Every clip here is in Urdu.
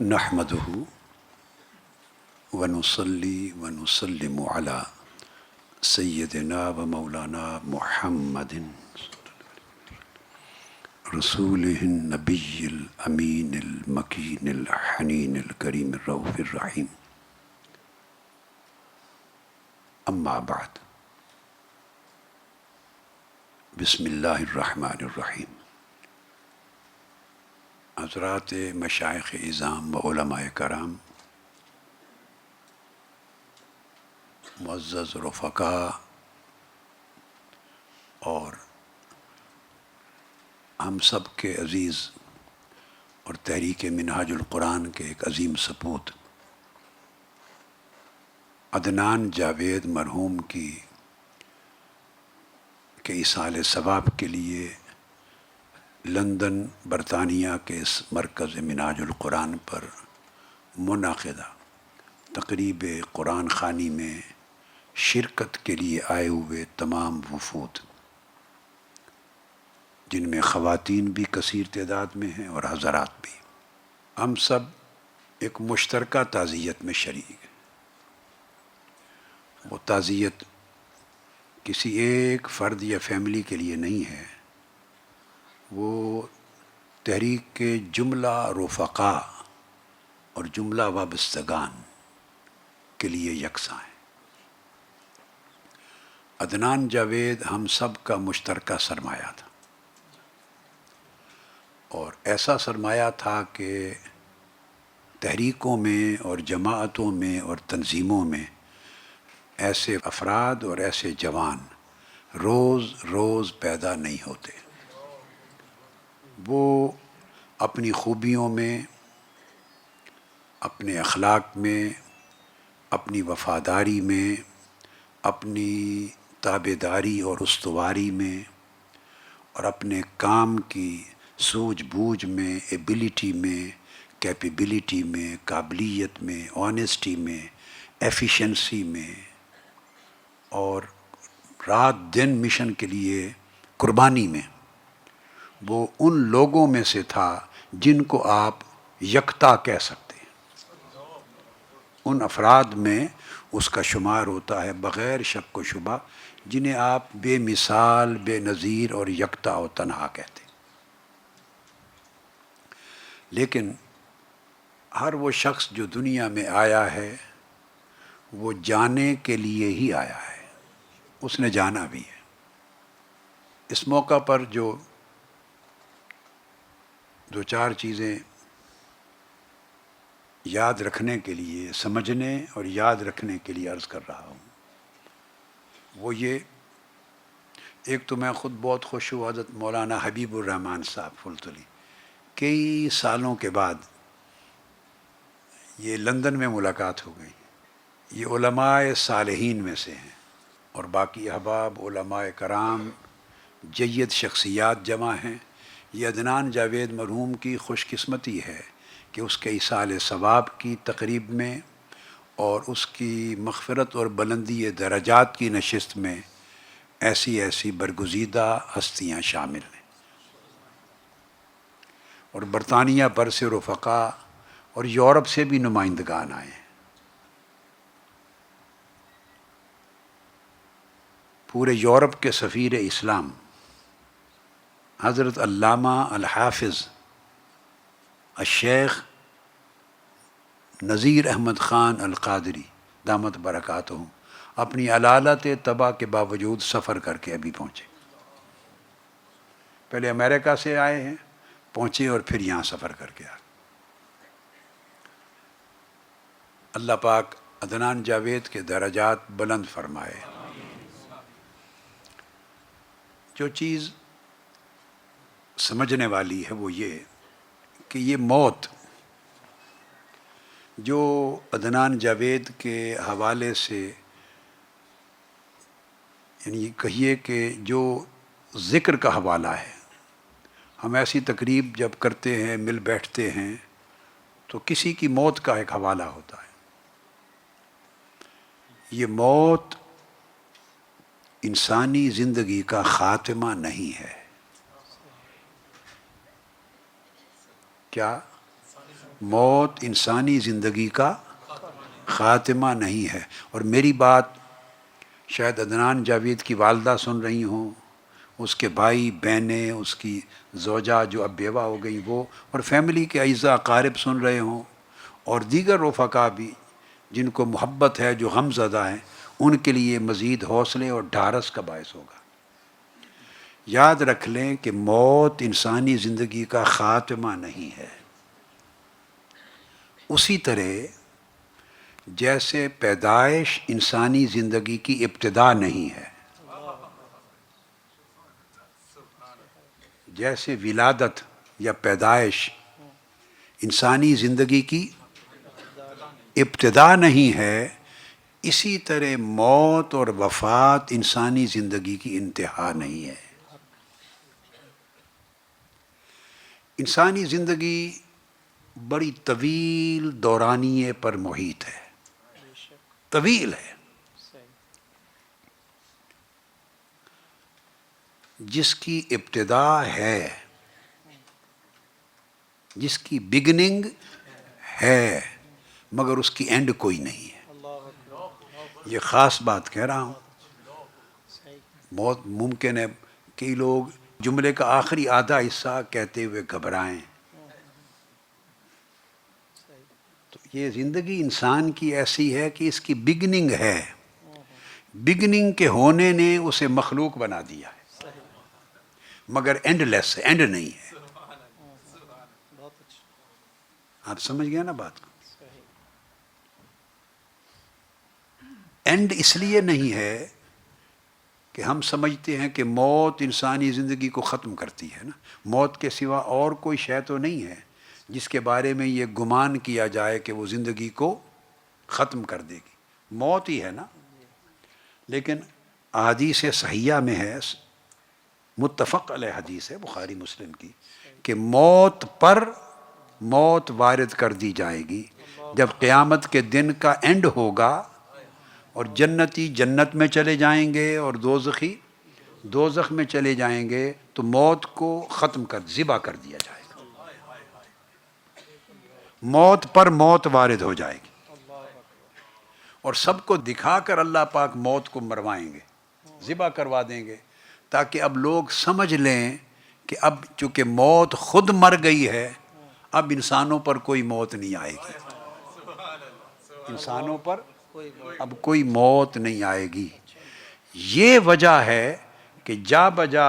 نحمده ونصلي ونسلم على سيدنا ومولانا محمد رسوله النبي الأمين المكين الحنين الكريم الرؤوف الرحيم. أما بعد، بسم الله الرحمن الرحيم. حضرات مشائخ اعظام و علماء کرام، معزز رفقا اور ہم سب کے عزیز اور تحریک منہاج القرآن کے ایک عظیم سپوت عدنان جاوید مرحوم کے ایصال ثواب کے لیے لندن برطانیہ کے اس مرکز منہاج القرآن پر منعقدہ تقریب قرآن خوانی میں شرکت کے لیے آئے ہوئے تمام وفود، جن میں خواتین بھی کثیر تعداد میں ہیں اور حضرات بھی، ہم سب ایک مشترکہ تعزیت میں شریک ہیں۔ وہ تعزیت کسی ایک فرد یا فیملی کے لیے نہیں ہے، وہ تحریک کے جملہ رفقا اور جملہ وابستگان کے لیے یکساں ہے۔ عدنان جاوید ہم سب کا مشترکہ سرمایہ تھا، اور ایسا سرمایہ تھا کہ تحریکوں میں اور جماعتوں میں اور تنظیموں میں ایسے افراد اور ایسے جوان روز روز پیدا نہیں ہوتے۔ وہ اپنی خوبیوں میں، اپنے اخلاق میں، اپنی وفاداری میں، اپنی تابعداری اور استواری میں، اور اپنے کام کی سوجھ بوجھ میں، ایبیلٹی میں، کیپیبلٹی میں، قابلیت میں، آنیسٹی میں، ایفیشنسی میں، اور رات دن مشن کے لیے قربانی میں، وہ ان لوگوں میں سے تھا جن کو آپ یکتا کہہ سکتے ہیں۔ ان افراد میں اس کا شمار ہوتا ہے بغیر شک و شبہ، جنہیں آپ بے مثال، بے نظیر اور یکتا و تنہا کہتے ہیں۔ لیکن ہر وہ شخص جو دنیا میں آیا ہے وہ جانے کے لیے ہی آیا ہے، اس نے جانا بھی ہے۔ اس موقع پر جو دو چار چیزیں یاد رکھنے کے لیے، سمجھنے اور یاد رکھنے کے لیے عرض کر رہا ہوں، وہ یہ، ایک تو میں خود بہت خوش ہوا، حضرت مولانا حبیب الرحمن صاحب فلتلی کئی سالوں کے بعد یہ لندن میں ملاقات ہو گئی۔ یہ علماء صالحین میں سے ہیں، اور باقی احباب علماء کرام جید شخصیات جمع ہیں۔ یہ عدنان جاوید مرحوم کی خوش قسمتی ہے کہ اس کے ایصال ثواب کی تقریب میں اور اس کی مغفرت اور بلندی درجات کی نشست میں ایسی ایسی برگزیدہ ہستیاں شامل ہیں، اور برطانیہ بھر سے رفقا اور یورپ سے بھی نمائندگان آئے ہیں۔ پورے یورپ کے سفیر اسلام حضرت علامہ الحافظ الشیخ نذیر احمد خان القادری دامت برکاتہم اپنی علالت طبع کے باوجود سفر کر کے ابھی پہنچے۔ پہلے امریکہ سے آئے ہیں، پہنچے، اور پھر یہاں سفر کر کے آئے۔ اللہ پاک عدنان جاوید کے درجات بلند فرمائے۔ جو چیز سمجھنے والی ہے وہ یہ کہ یہ موت جو عدنان جاوید کے حوالے سے، یعنی کہیے کہ جو ذکر کا حوالہ ہے، ہم ایسی تقریب جب کرتے ہیں، مل بیٹھتے ہیں، تو کسی کی موت کا ایک حوالہ ہوتا ہے۔ یہ موت انسانی زندگی کا خاتمہ نہیں ہے۔ کیا؟ موت انسانی زندگی کا خاتمہ نہیں ہے۔ اور میری بات شاید عدنان جاوید کی والدہ سن رہی ہوں، اس کے بھائی بہنیں، اس کی زوجہ جو اب بیوہ ہو گئی وہ، اور فیملی کے اعزاء اقارب سن رہے ہوں، اور دیگر رفقا بھی جن کو محبت ہے، جو غم زدہ ہیں، ان کے لیے مزید حوصلے اور ڈھارس کا باعث ہوگا۔ یاد رکھ لیں کہ موت انسانی زندگی کا خاتمہ نہیں ہے۔ اسی طرح جیسے پیدائش انسانی زندگی کی ابتدا نہیں ہے، جیسے ولادت یا پیدائش انسانی زندگی کی ابتدا نہیں ہے، اسی طرح موت اور وفات انسانی زندگی کی انتہا نہیں ہے۔ انسانی زندگی بڑی طویل دورانیے پر محیط ہے، طویل ہے، جس کی ابتدا ہے، جس کی بگننگ ہے، مگر اس کی اینڈ کوئی نہیں ہے۔ یہ خاص بات کہہ رہا ہوں۔ بہت ممکن ہے کئی لوگ جملے کا آخری آدھا حصہ کہتے ہوئے گھبرائیں۔ تو یہ زندگی انسان کی ایسی ہے کہ اس کی بگننگ ہے، بگننگ کے ہونے نے اسے مخلوق بنا دیا ہے، مگر اینڈ لیس ہے، اینڈ نہیں ہے۔ آپ سمجھ گئے نا بات کو؟ اینڈ اس لیے نہیں ہے کہ ہم سمجھتے ہیں کہ موت انسانی زندگی کو ختم کرتی ہے نا، موت کے سوا اور کوئی شے تو نہیں ہے جس کے بارے میں یہ گمان کیا جائے کہ وہ زندگی کو ختم کر دے گی، موت ہی ہے نا۔ لیکن احادیث صحیحہ میں ہے، متفق علیہ حدیث ہے بخاری مسلم کی، کہ موت پر موت وارد کر دی جائے گی جب قیامت کے دن کا اینڈ ہوگا، اور جنتی جنت میں چلے جائیں گے اور دوزخی دوزخ میں چلے جائیں گے، تو موت کو ختم کر ذبح کر دیا جائے گا، موت پر موت وارد ہو جائے گی، اور سب کو دکھا کر اللہ پاک موت کو مروائیں گے، ذبح کروا دیں گے، تاکہ اب لوگ سمجھ لیں کہ اب چونکہ موت خود مر گئی ہے، اب انسانوں پر کوئی موت نہیں آئے گی، انسانوں پر اب کوئی موت نہیں آئے گی۔ یہ وجہ ہے کہ جا بجا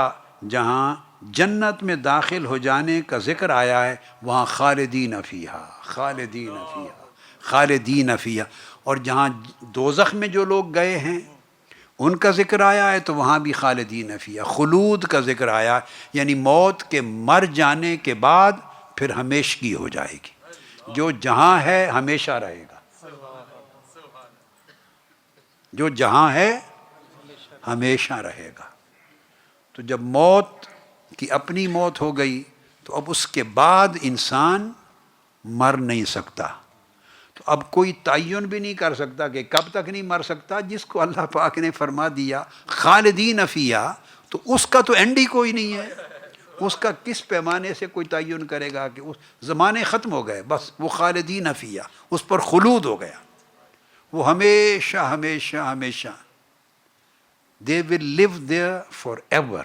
جہاں جنت میں داخل ہو جانے کا ذکر آیا ہے، وہاں خالدین فیہا، خالدین فیہا، خالدین فیہا، اور جہاں دوزخ میں جو لوگ گئے ہیں ان کا ذکر آیا ہے تو وہاں بھی خالدین فیہا، خلود کا ذکر آیا، یعنی موت کے مر جانے کے بعد پھر ہمیشگی ہو جائے گی، جو جہاں ہے ہمیشہ رہے گا، جو جہاں ہے ہمیشہ رہے گا۔ تو جب موت کی اپنی موت ہو گئی تو اب اس کے بعد انسان مر نہیں سکتا، تو اب کوئی تعین بھی نہیں کر سکتا کہ کب تک نہیں مر سکتا۔ جس کو اللہ پاک نے فرما دیا خالدین فیہا، تو اس کا تو اینڈ ہی کوئی نہیں ہے، اس کا کس پیمانے سے کوئی تعین کرے گا کہ اس زمانے ختم ہو گئے، بس وہ خالدین فیہا، اس پر خلود ہو گیا، وہ ہمیشہ ہمیشہ ہمیشہ، they will live there forever۔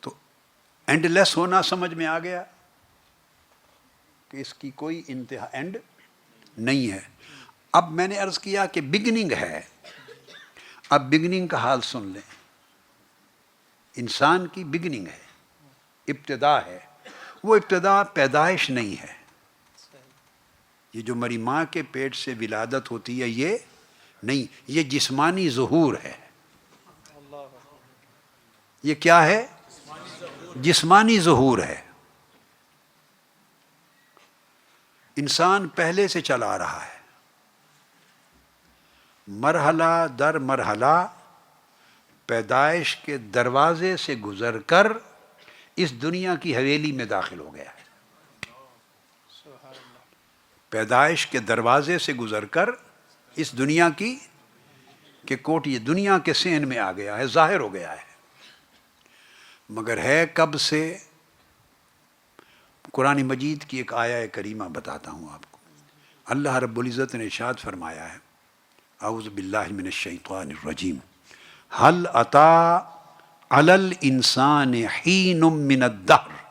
تو اینڈ لیس ہونا سمجھ میں آ گیا کہ اس کی کوئی انتہا اینڈ نہیں ہے۔ اب میں نے عرض کیا کہ بگننگ ہے، اب بگننگ کا حال سن لیں۔ انسان کی بگننگ ہے، ابتدا ہے، وہ ابتدا پیدائش نہیں ہے۔ یہ جو میری ماں کے پیٹ سے ولادت ہوتی ہے یہ نہیں، یہ جسمانی ظہور ہے۔ یہ کیا ہے؟ جسمانی ظہور ہے۔ انسان پہلے سے چلا آ رہا ہے، مرحلہ در مرحلہ پیدائش کے دروازے سے گزر کر اس دنیا کی حویلی میں داخل ہو گیا ہے، پیدائش کے دروازے سے گزر کر اس دنیا کی کہ کوٹی دنیا کے صحن میں آ گیا ہے، ظاہر ہو گیا ہے، مگر ہے کب سے؟ قرآن مجید کی ایک آیہ کریمہ بتاتا ہوں آپ کو. اللہ رب العزت نے ارشاد فرمایا ہے، اعوذ باللہ من الشیطان الرجیم، هل اتی علی الانسان حین من الدہر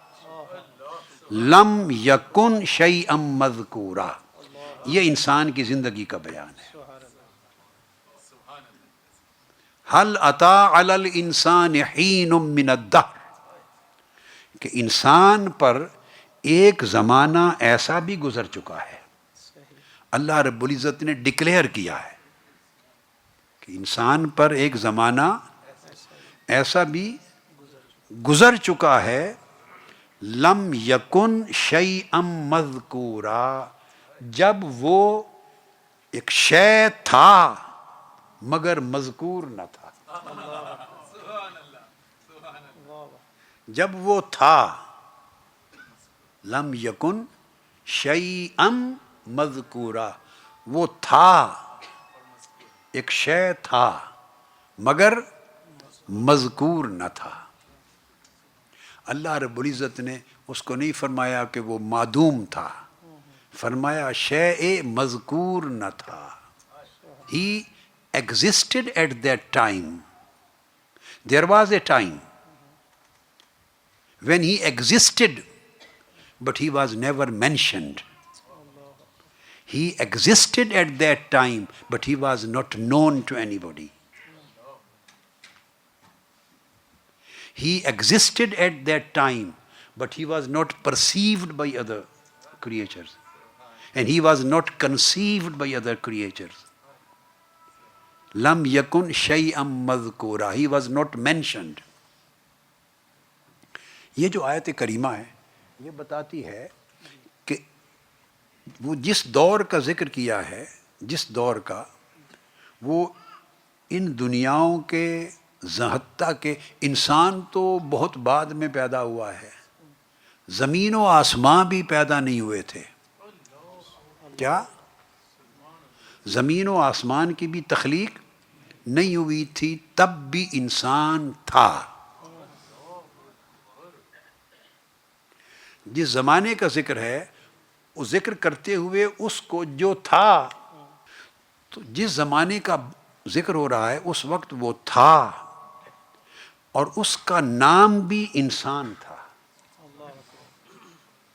لم یکن شیئا مذکورا. یہ انسان کی زندگی کا بیان ہے. هل اتی علی الانسان حین من الدہر، کہ انسان پر ایک زمانہ ایسا بھی گزر چکا ہے. اللہ رب العزت نے ڈکلیئر کیا ہے کہ انسان پر ایک زمانہ ایسا بھی گزر چکا ہے، لم یکن شیئا مذکورا، جب وہ ایک شے تھا مگر مذکور نہ تھا. جب وہ تھا، لم یکن شیئا مذکورا، وہ تھا، ایک شے تھا مگر مذکور نہ تھا. اللہ رب العزت نے اس کو نہیں فرمایا کہ وہ معدوم تھا، فرمایا شے مذکور نہ تھا. He existed at that time. There was a time when he existed, but he was never mentioned. He existed at that time, but he was not known to anybody. He existed at that time, but he was not perceived by other creatures. And he was not conceived by other creatures. Lam yakun shay'an madhkura. He was not mentioned. یہ جو آیت کریمہ ہے یہ بتاتی ہے کہ وہ جس دور کا ذکر کیا ہے، جس دور کا، وہ ان دنیاؤں کے حتیٰ کہ انسان تو بہت بعد میں پیدا ہوا ہے، زمین و آسمان بھی پیدا نہیں ہوئے تھے. کیا زمین و آسمان کی بھی تخلیق نہیں ہوئی تھی، تب بھی انسان تھا. جس زمانے کا ذکر ہے وہ ذکر کرتے ہوئے اس کو جو تھا، تو جس زمانے کا ذکر ہو رہا ہے اس وقت وہ تھا اور اس کا نام بھی انسان تھا.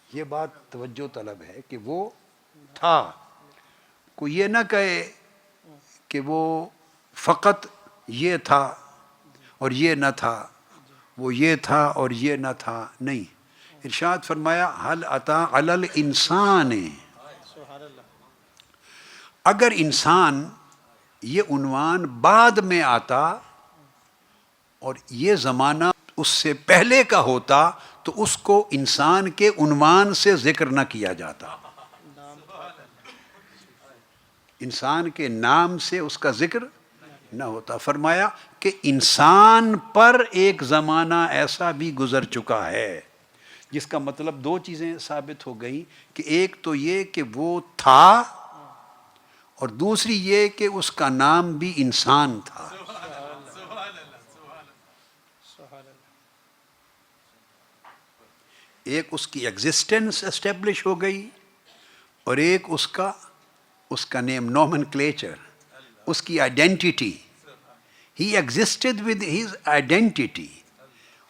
یہ بات توجہ طلب ہے کہ وہ تھا. کوئی یہ نہ کہے کہ وہ فقط یہ تھا اور یہ نہ تھا، وہ یہ تھا اور یہ نہ تھا. نہیں، ارشاد فرمایا حل اتا علی الانسان. اگر انسان یہ عنوان بعد میں آتا اور یہ زمانہ اس سے پہلے کا ہوتا تو اس کو انسان کے عنوان سے ذکر نہ کیا جاتا، انسان کے نام سے اس کا ذکر نہ ہوتا. فرمایا کہ انسان پر ایک زمانہ ایسا بھی گزر چکا ہے، جس کا مطلب دو چیزیں ثابت ہو گئی کہ ایک تو یہ کہ وہ تھا اور دوسری یہ کہ اس کا نام بھی انسان تھا. ایک اس کی ایگزسٹنس اسٹیبلش ہو گئی اور ایک اس کا نیم نومنکلیچر، اس کی identity. He existed with his identity,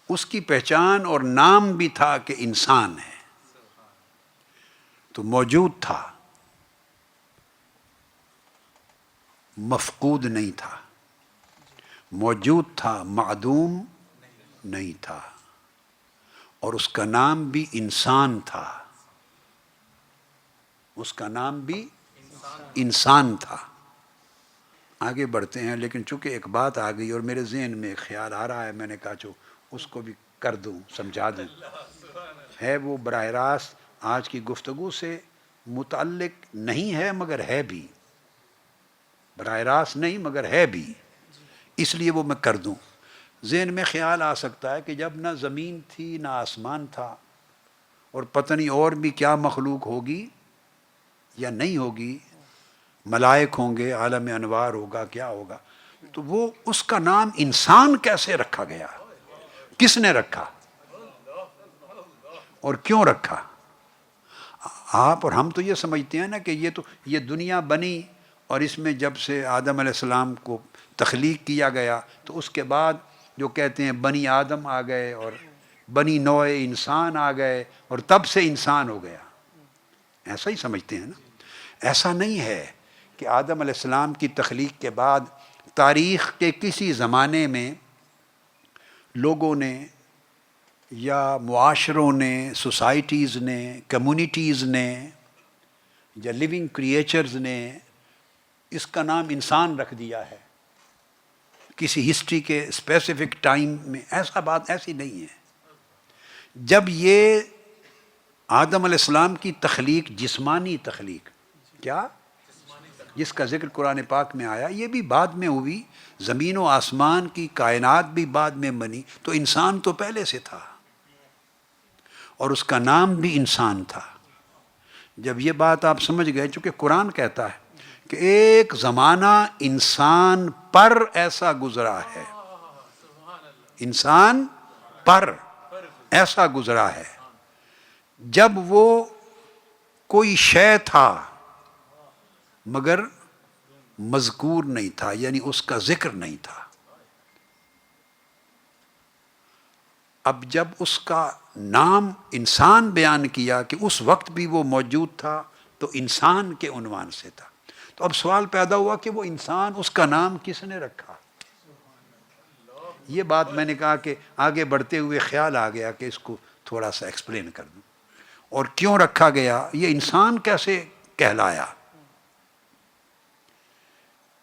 اس کی پہچان اور نام بھی تھا کہ انسان ہے. تو موجود تھا، مفقود نہیں تھا، موجود تھا، معدوم نہیں تھا، اور اس کا نام بھی انسان تھا. اس کا نام بھی انسان تھا. آگے بڑھتے ہیں، لیکن چونکہ ایک بات آ گئی اور میرے ذہن میں ایک خیال آ رہا ہے، میں نے کہا اس کو بھی کر دوں، سمجھا دوں. ہے وہ براہ راست آج کی گفتگو سے متعلق نہیں ہے مگر ہے بھی، براہ راست نہیں مگر ہے بھی، اس لیے وہ میں کر دوں. ذہن میں خیال آ سکتا ہے کہ جب نہ زمین تھی نہ آسمان تھا اور پتہ نہیں اور بھی کیا مخلوق ہوگی یا نہیں ہوگی، ملائک ہوں گے، عالم انوار ہوگا، کیا ہوگا، تو وہ اس کا نام انسان کیسے رکھا گیا؟ کس نے رکھا اور کیوں رکھا؟ آپ اور ہم تو یہ سمجھتے ہیں نا کہ یہ دنیا بنی اور اس میں جب سے آدم علیہ السلام کو تخلیق کیا گیا تو اس کے بعد جو کہتے ہیں بنی آدم آ گئے اور بنی نوع انسان آ گئے اور تب سے انسان ہو گیا، ایسا ہی سمجھتے ہیں نا. ایسا نہیں ہے کہ آدم علیہ السلام کی تخلیق کے بعد تاریخ کے کسی زمانے میں لوگوں نے یا معاشروں نے، سوسائٹیز نے، کمیونٹیز نے یا لیونگ کریچرز نے اس کا نام انسان رکھ دیا ہے کسی ہسٹری کے اسپیسیفک ٹائم میں. ایسی نہیں ہے. جب یہ آدم علیہ السلام کی تخلیق، جسمانی تخلیق، کیا جس کا ذکر قرآن پاک میں آیا، یہ بھی بعد میں ہوئی. زمین و آسمان کی کائنات بھی بعد میں بنی، تو انسان تو پہلے سے تھا اور اس کا نام بھی انسان تھا. جب یہ بات آپ سمجھ گئے، چونکہ قرآن کہتا ہے کہ ایک زمانہ انسان پر ایسا گزرا ہے، انسان پر ایسا گزرا ہے جب وہ کوئی شے تھا مگر مذکور نہیں تھا، یعنی اس کا ذکر نہیں تھا. اب جب اس کا نام انسان بیان کیا کہ اس وقت بھی وہ موجود تھا تو انسان کے عنوان سے تھا. تو اب سوال پیدا ہوا کہ وہ انسان، اس کا نام کس نے رکھا؟ یہ بات میں نے کہا کہ آگے بڑھتے ہوئے خیال آ گیا کہ اس کو تھوڑا سا ایکسپلین کر دوں. اور کیوں رکھا گیا، یہ انسان کیسے کہلایا؟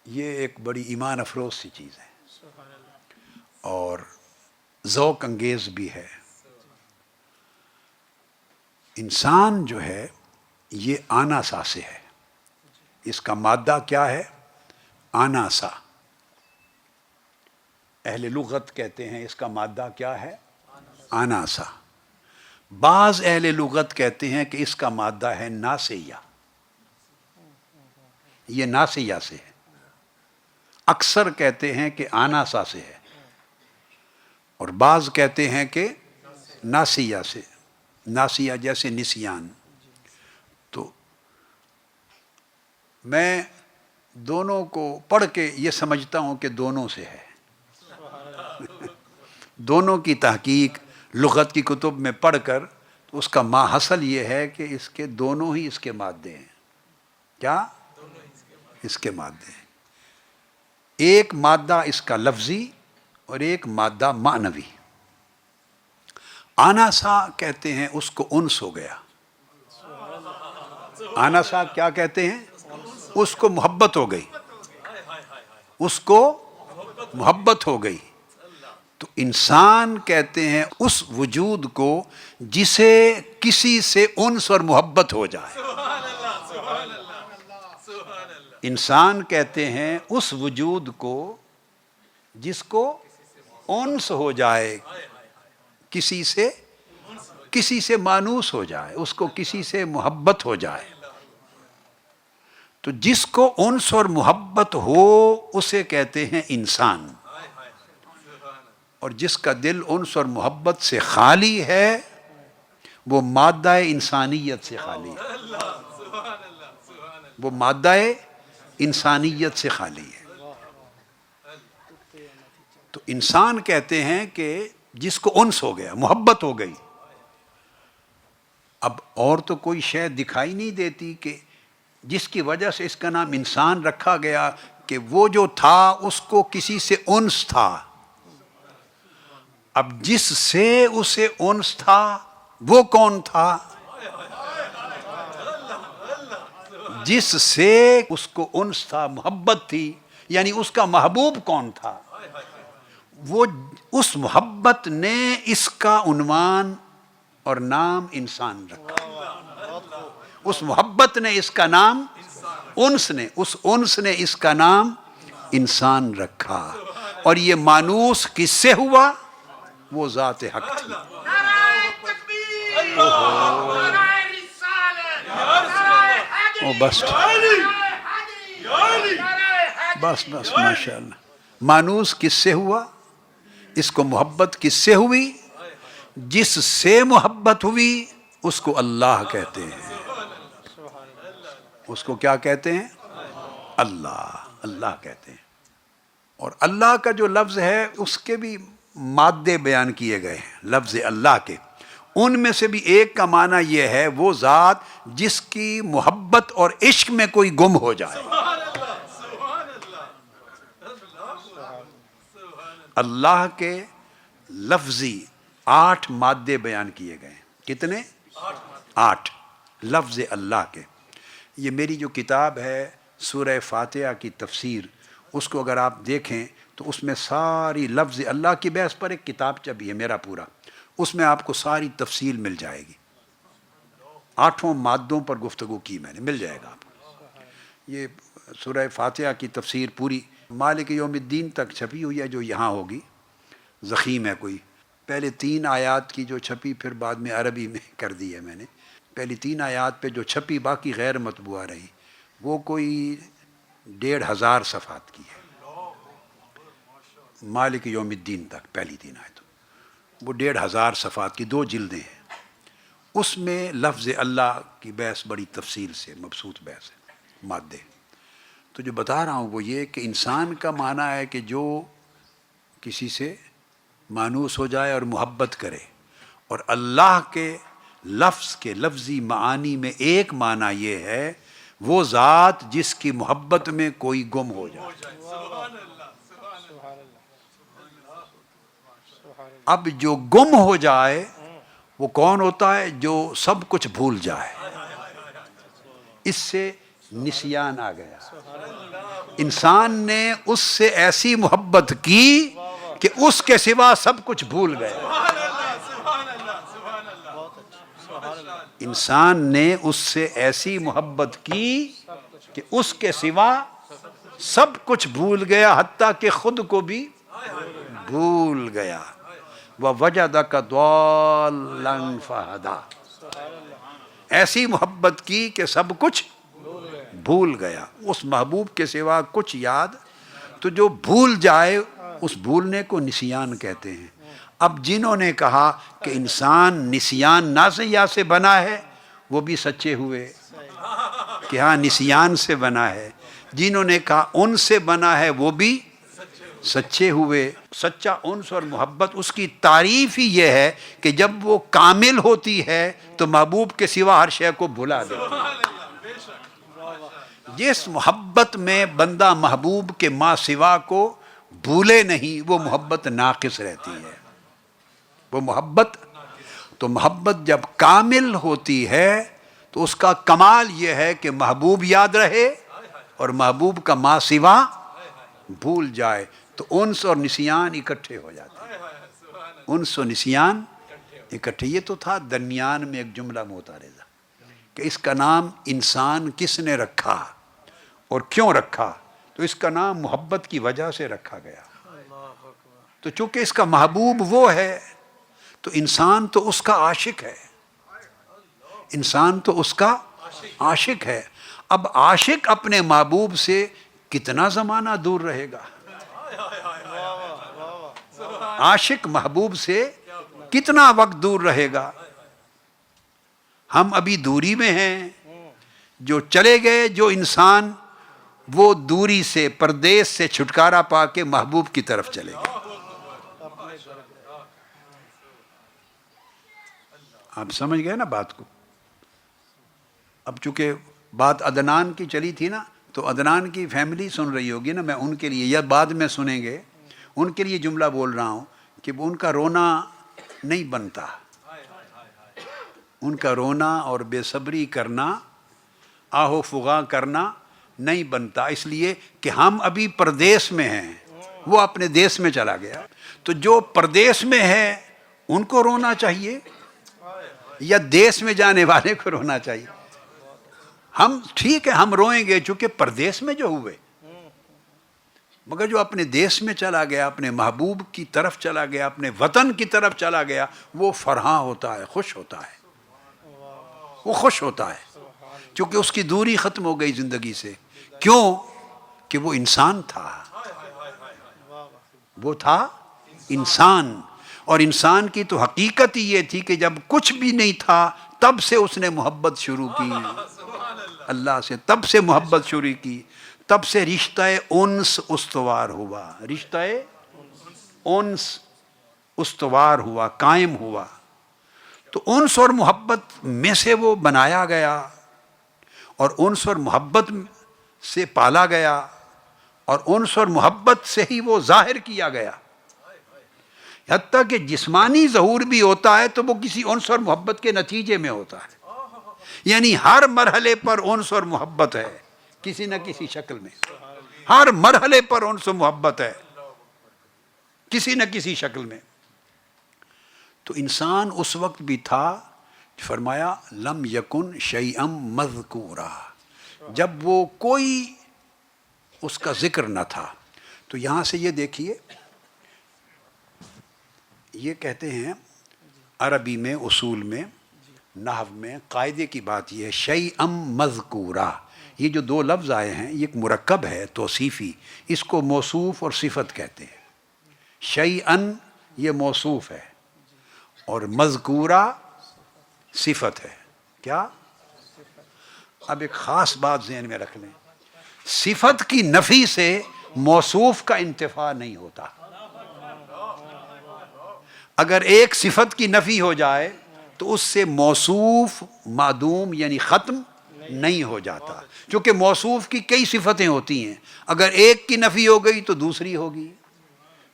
یہ ایک بڑی ایمان افروز سی چیز ہے اور ذوق انگیز بھی ہے. انسان جو ہے یہ آناسا سے ہے. اس کا مادہ کیا ہے؟ آناسا. اہل لغت کہتے ہیں اس کا مادہ کیا ہے؟ آناسا. بعض اہل لغت کہتے ہیں کہ اس کا مادہ ہے ناسیہ. یہ ناسیہ سے ہے. اکثر کہتے ہیں کہ آناسا سے ہے اور بعض کہتے ہیں کہ ناسیہ سے. ناسیہ جیسے نسیان. تو میں دونوں کو پڑھ کے یہ سمجھتا ہوں کہ دونوں سے ہے. دونوں کی تحقیق لغت کی کتب میں پڑھ کر تو اس کا ماحصل یہ ہے کہ اس کے دونوں ہی اس کے مادے ہیں. کیا؟ اس کے مادے ہیں. ایک مادہ اس کا لفظی اور ایک مادہ معنوی. آناسا کہتے ہیں اس کو انس ہو گیا. آناسا کیا کہتے ہیں؟ اس کو محبت ہو گئی. اس کو محبت ہو گئی. تو انسان کہتے ہیں اس وجود کو جسے کسی سے انس اور محبت ہو جائے. انسان کہتے ہیں اس وجود کو جس کو انس ہو جائے، کسی سے مانوس ہو جائے، اس کو کسی سے محبت ہو جائے. تو جس کو انس اور محبت ہو اسے کہتے ہیں انسان. اور جس کا دل انس اور محبت سے خالی ہے وہ مادہ انسانیت سے خالی ہے. وہ مادہ انسانیت سے خالی ہے. تو انسان کہتے ہیں کہ جس کو انس ہو گیا، محبت ہو گئی. اب اور تو کوئی شے دکھائی نہیں دیتی کہ جس کی وجہ سے اس کا نام انسان رکھا گیا کہ وہ جو تھا اس کو کسی سے انس تھا. اب جس سے اسے انس تھا وہ کون تھا؟ جس سے اس کو انس تھا، محبت تھی، یعنی اس کا محبوب کون تھا؟ وہ اس محبت نے اس کا عنوان اور نام انسان رکھا. اس محبت نے اس کا نام اس انس نے اس کا نام انسان رکھا. اور یہ مانوس کس سے ہوا؟ وہ ذات حق تھی. بس ماشاء اللہ. مانوس کس سے ہوا؟ اس کو محبت کس سے ہوئی؟ جس سے محبت ہوئی اس کو اللہ کہتے ہیں. اس کو کیا کہتے ہیں؟ اللہ، اللہ کہتے ہیں۔ اور اللہ کا جو لفظ ہے اس کے بھی مادے بیان کیے گئے ہیں لفظ اللہ کے، ان میں سے بھی ایک کا معنی یہ ہے وہ ذات جس کی محبت اور عشق میں کوئی گم ہو جائے۔ اللہ کے لفظی 8 مادے بیان کیے گئے ہیں۔ کتنے؟ 8 لفظ اللہ کے۔ یہ میری جو کتاب ہے سورہ فاتحہ کی تفسیر، اس کو اگر آپ دیکھیں تو اس میں ساری لفظ اللہ کی بحث پر ایک کتابچہ بھی ہے میرا پورا، اس میں آپ کو ساری تفصیل مل جائے گی۔ 8 مادوں پر گفتگو کی میں نے، مل جائے گا آپ کو۔ یہ سورہ فاتحہ کی تفسیر پوری مالک یوم الدین تک چھپی ہوئی ہے، جو یہاں ہوگی، ضخیم ہے کوئی۔ پہلے 3 آیات کی جو چھپی، پھر بعد میں عربی میں کر دی ہے میں نے۔ پہلی 3 آیات پہ جو چھپی، باقی غیر مطبوعہ رہی، وہ کوئی 1500 صفحات کی ہے، مالک یوم الدین تک پہلی 3 آیت، وہ 1500 صفحات کی 2 جلدیں ہیں۔ اس میں لفظ اللہ کی بحث بڑی تفصیل سے مبسوط بحث ہے، مادے۔ تو جو بتا رہا ہوں وہ یہ کہ انسان کا معنی ہے کہ جو کسی سے مانوس ہو جائے اور محبت کرے، اور اللہ کے لفظ کے لفظی معانی میں ایک معنی یہ ہے وہ ذات جس کی محبت میں کوئی گم ہو جائے۔ اب جو گم ہو جائے وہ کون ہوتا ہے؟ جو سب کچھ بھول جائے۔ اس سے نسیان آ گیا، انسان نے اس سے ایسی محبت کی کہ اس کے سوا سب کچھ بھول گیا۔ انسان نے اس سے ایسی محبت کی کہ اس کے سوا سب کچھ بھول گیا، حتیٰ کہ خود کو بھی بھول گیا۔ وَوَجَدَكَ ضَالًّا فَهَدَىٰ، ایسی محبت کی کہ سب کچھ بھول گیا، اس محبوب کے سوا کچھ یاد۔ تو جو بھول جائے اس بھولنے کو نسیان کہتے ہیں۔ اب جنہوں نے کہا کہ انسان نسیان نہ سے یا سے بنا ہے، وہ بھی سچے ہوئے کہ ہاں نسیان سے بنا ہے۔ جنہوں نے کہا ان سے بنا ہے، وہ بھی سچے ہوئے۔ سچا انس اور محبت اس کی تعریف ہی یہ ہے کہ جب وہ کامل ہوتی ہے تو محبوب کے سوا ہر شے کو بھلا دیتی ہے۔ جس محبت میں بندہ محبوب کے ما سوا کو بھولے نہیں، وہ محبت ناقص رہتی ہے۔ وہ محبت تو محبت جب کامل ہوتی ہے تو اس کا کمال یہ ہے کہ محبوب یاد رہے اور محبوب کا ما سوا بھول جائے، تو انس اور نسیان اکٹھے ہو جاتے ہیں۔ انس و نسیان اکٹھے۔ یہ تو تھا درمیان میں ایک جملہ معترضہ کہ اس کا نام انسان کس نے رکھا اور کیوں رکھا؟ تو اس کا نام محبت کی وجہ سے رکھا گیا۔ تو چونکہ اس کا محبوب وہ ہے تو انسان تو اس کا عاشق ہے، انسان تو اس کا عاشق ہے۔ اب عاشق اپنے محبوب سے کتنا زمانہ دور رہے گا؟ عاشق محبوب سے کتنا وقت دور رہے گا؟ ہم ابھی دوری میں ہیں۔ جو چلے گئے، جو انسان، وہ دوری سے، پردیس سے چھٹکارا پا کے محبوب کی طرف چلے گئے۔ آپ سمجھ گئے نا بات کو؟ اب چونکہ بات عدنان کی چلی تھی نا، تو عدنان کی فیملی سن رہی ہوگی نا، میں ان کے لیے، یا بعد میں سنیں گے، ان کے لیے جملہ بول رہا ہوں کہ ان کا رونا نہیں بنتا، ان کا رونا اور بے صبری کرنا، آہو فغاں کرنا نہیں بنتا، اس لیے کہ ہم ابھی پردیس میں ہیں، وہ اپنے دیس میں چلا گیا۔ تو جو پردیس میں ہے ان کو رونا چاہیے یا دیس میں جانے والے کو رونا چاہیے؟ ہم ٹھیک ہے، ہم روئیں گے چونکہ پردیس میں جو ہوئے، مگر جو اپنے دیس میں چلا گیا، اپنے محبوب کی طرف چلا گیا، اپنے وطن کی طرف چلا گیا، وہ فرحاں ہوتا ہے، خوش ہوتا ہے، وہ خوش ہوتا ہے، چونکہ اس کی دوری ختم ہو گئی زندگی سے۔ کیوں؟ کہ وہ انسان تھا، وہ تھا انسان، اور انسان کی تو حقیقت ہی یہ تھی کہ جب کچھ بھی نہیں تھا تب سے اس نے محبت شروع کی۔ اللہ سے، تب سے محبت شروع کی، تب سے رشتہ انس استوار ہوا، رشتہ انس استوار ہوا، قائم ہوا۔ تو انس اور محبت میں سے وہ بنایا گیا، اور انس اور محبت سے پالا گیا، اور انس اور محبت سے ہی وہ ظاہر کیا گیا۔ حتیٰ کہ جسمانی ظہور بھی ہوتا ہے تو وہ کسی انس اور محبت کے نتیجے میں ہوتا ہے، یعنی ہر مرحلے پر انس اور محبت ہے کسی نہ کسی شکل میں، ہر مرحلے پر انس و محبت ہے کسی نہ کسی شکل میں۔ تو انسان اس وقت بھی تھا، فرمایا لم یکن شیئا مذکورا، جب وہ کوئی اس کا ذکر نہ تھا۔ تو یہاں سے یہ دیکھیے، یہ کہتے ہیں عربی میں، اصول میں، نحو میں قاعدے کی بات یہ ہے، شیئا مذکورا، یہ جو دو لفظ آئے ہیں یہ ایک مرکب ہے توصیفی، اس کو موصوف اور صفت کہتے ہیں۔ شیئا یہ موصوف ہے اور مذکورہ صفت ہے۔ کیا؟ اب ایک خاص بات ذہن میں رکھ لیں، صفت کی نفی سے موصوف کا انتفاع نہیں ہوتا۔ اگر ایک صفت کی نفی ہو جائے تو اس سے موصوف معدوم یعنی ختم نہیں ہو جاتا، کیونکہ موصوف کی کئی صفتیں ہوتی ہیں، اگر ایک کی نفی ہو گئی تو دوسری ہوگی،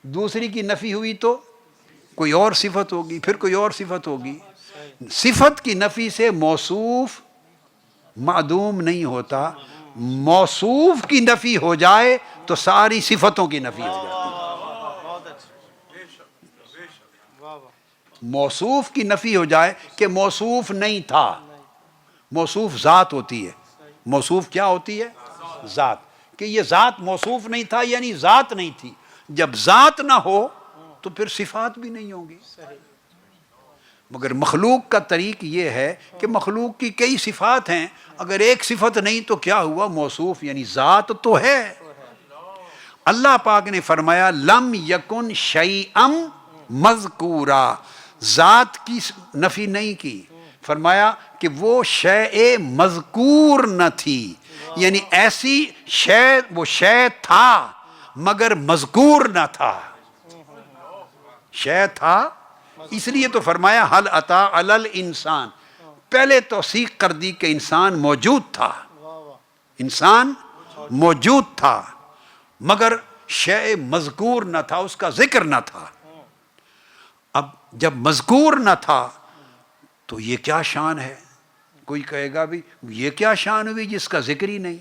دوسری کی نفی ہوئی تو کوئی اور صفت ہوگی، پھر کوئی اور صفت ہوگی۔ صفت کی نفی سے موصوف معدوم نہیں ہوتا، موصوف کی نفی ہو جائے تو ساری صفتوں کی نفی ہو جاتی ہے۔ موصوف کی نفی ہو جائے کہ موصوف نہیں تھا، موصوف ذات ہوتی ہے، موصوف کیا ہوتی ہے؟ ذات، کہ یہ ذات موصوف نہیں تھا یعنی ذات نہیں تھی۔ جب ذات نہ ہو تو پھر صفات بھی نہیں ہوں گی۔ مگر مخلوق کا طریق یہ ہے کہ مخلوق کی کئی صفات ہیں، اگر ایک صفت نہیں تو کیا ہوا؟ موصوف یعنی ذات تو ہے۔ اللہ پاک نے فرمایا لم یکن شیئا مذکورا، ذات کی نفی نہیں کی، فرمایا کہ وہ شیء مذکور نہ تھی، یعنی ایسی شے، وہ شے تھا مگر مذکور نہ تھا، شے تھا اس لیے تو فرمایا حل اتی علی الانسان، پہلے توثیق کر دی کہ انسان موجود تھا، انسان موجود تھا مگر شے مذکور نہ تھا، اس کا ذکر نہ تھا۔ اب جب مذکور نہ تھا تو یہ کیا شان ہے؟ کوئی کہے گا بھی یہ کیا شان ہوئی جس کا ذکر ہی نہیں؟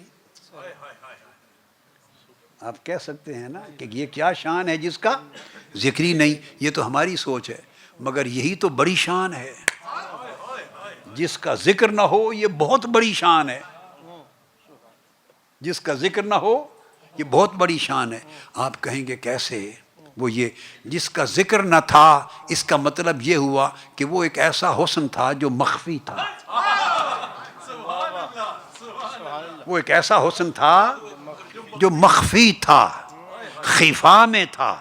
آپ کہہ سکتے ہیں نا کہ یہ کیا شان ہے جس کا ذکر ہی نہیں، یہ تو ہماری سوچ ہے، مگر یہی تو بڑی شان ہے، جس کا ذکر نہ ہو یہ بہت بڑی شان ہے، جس کا ذکر نہ ہو یہ بہت بڑی شان ہے۔ آپ کہیں گے کیسے؟ وہ یہ جس کا ذکر نہ تھا، اس کا مطلب یہ ہوا کہ وہ ایک ایسا حسن تھا جو مخفی تھا، وہ ایک ایسا حسن تھا جو مخفی تھا، خفا میں تھا،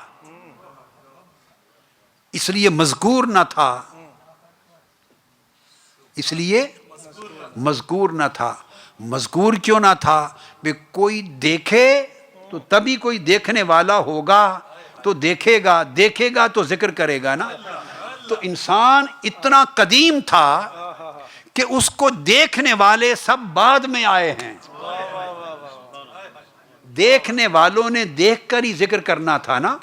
اس لیے مذکور نہ تھا، اس لیے مذکور نہ تھا۔ مذکور کیوں نہ تھا؟ کہ کوئی دیکھے تو تبھی کوئی دیکھنے والا ہوگا تو دیکھے گا، دیکھے گا تو ذکر کرے گا نا۔ تو انسان اتنا قدیم تھا کہ اس کو دیکھنے والے سب بعد میں آئے ہیں، دیکھنے والوں نے دیکھ کر ہی ذکر کرنا تھا نا۔